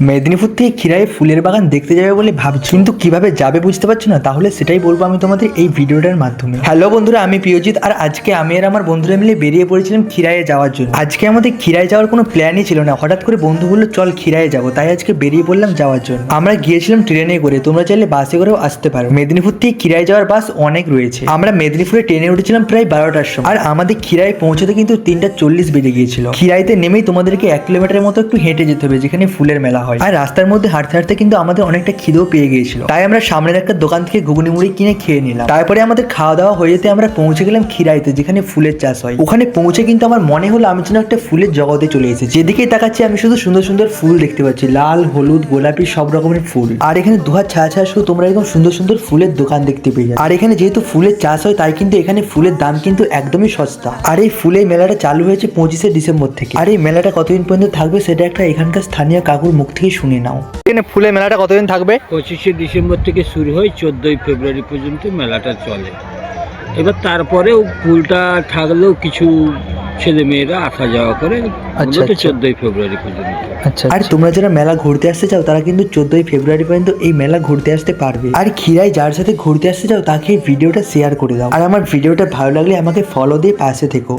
মেদিনীপুর থেকে খিরায় ফুলের বাগান দেখতে যাবে বলে ভাবছি, কিন্তু কিভাবে যাবে বুঝতে পারছি না। তাহলে সেটাই বলবো আমি তোমাদের এই ভিডিওটার মাধ্যমে। হ্যালো বন্ধুরা, আমি প্রিয়জিৎ, আর আজকে আমি আর আমার বন্ধুরা মিলে বেরিয়ে পড়েছিলাম খিরায়ে যাওয়ার জন্য। আজকে আমাদের খিরায় যাওয়ার কোনো প্ল্যানই ছিল না, হঠাৎ করে বন্ধু বললো চল খিরায়ে যাবো, তাই আজকে বেরিয়ে পড়লাম যাওয়ার জন্য। আমরা গিয়েছিলাম ট্রেনে করে, তোমরা চাইলে বাসে করেও আসতে পারো। মেদিনীপুর থেকে খিরায় যাওয়ার বাস অনেক রয়েছে। আমরা মেদিনীপুরে ট্রেনে উঠেছিলাম প্রায় 12টার সময়, আর আমাদের খিরায় পৌঁছতে কিন্তু 3:40 বেজে গিয়েছিল। খিরাইতে নেমেই তোমাদেরকে 1 কিলোমিটারের মতো একটু হেঁটে যেতে হবে, যেখানে ফুলের মেলা হয়। আর রাস্তার মধ্যে হাঁটতে হাঁটতে কিন্তু আমাদের অনেকটা খিদেও পেয়ে গিয়েছিল, তাই আমরা সামনের একটা দোকান থেকে ঘুগনি মুড়ি কিনে খেয়ে নিলাম। তারপরে আমাদের খাওয়া দাওয়া হয়ে যেতে আমরা পৌঁছে গেলাম খিরাইতে, যেখানে ফুলের চাষ হয়। ওখানে পৌঁছে কিন্তু আমার মনে হলো আমি যেন একটা ফুলের জগতে চলে এসেছি। যেদিকেই তাকাচ্ছি আমি শুধু সুন্দর সুন্দর ফুল দেখতে পাচ্ছি, লাল, হলুদ, গোলাপি, সব রকমের ফুল। আর এখানে দুহাত ছায়া ছায়া শুধু তোমরা এরকম সুন্দর সুন্দর ফুলের দোকান দেখতে পেয়ে যাবে। আর এখানে যেহেতু ফুলের চাষ হয়, তাই কিন্তু এখানে ফুলের দাম কিন্তু একদমই সস্তা। আর এই ফুলের মেলাটা চালু হয়েছে 25শে ডিসেম্বর থেকে। আর এই মেলাটা কতদিন পর্যন্ত থাকবে সেটা একটা এখানকার স্থানীয় কাকুর মুখ থেকে শুনে নাও। এখানে ফুলের মেলাটা কতদিন থাকবে? 25শে ডিসেম্বর থেকে শুরু হয়, 14ই ফেব্রুয়ারি পর্যন্ত মেলাটা চলে। এবার তারপরেও ফুলটা থাকলেও কিছু ছেলে মেয়েরা আসা যাওয়া করে, আচ্ছা, মূলত আচ্ছা। 14ই ফেব্রুয়ারি পর্যন্ত। আচ্ছা, আর তোমরা যারা মেলা ঘুরতে আসতে চাও তারা কিন্তু 14ই ফেব্রুয়ারি পর্যন্ত এই মেলা ঘুরতে আসতে পারবে। আর খিরায় যার সাথে ঘুরতে আসতে চাও তাকে এই ভিডিওটা শেয়ার করে দাও। আর আমার ভিডিওটা ভালো লাগলে আমাকে ফলো দিয়ে পাশে থেকো।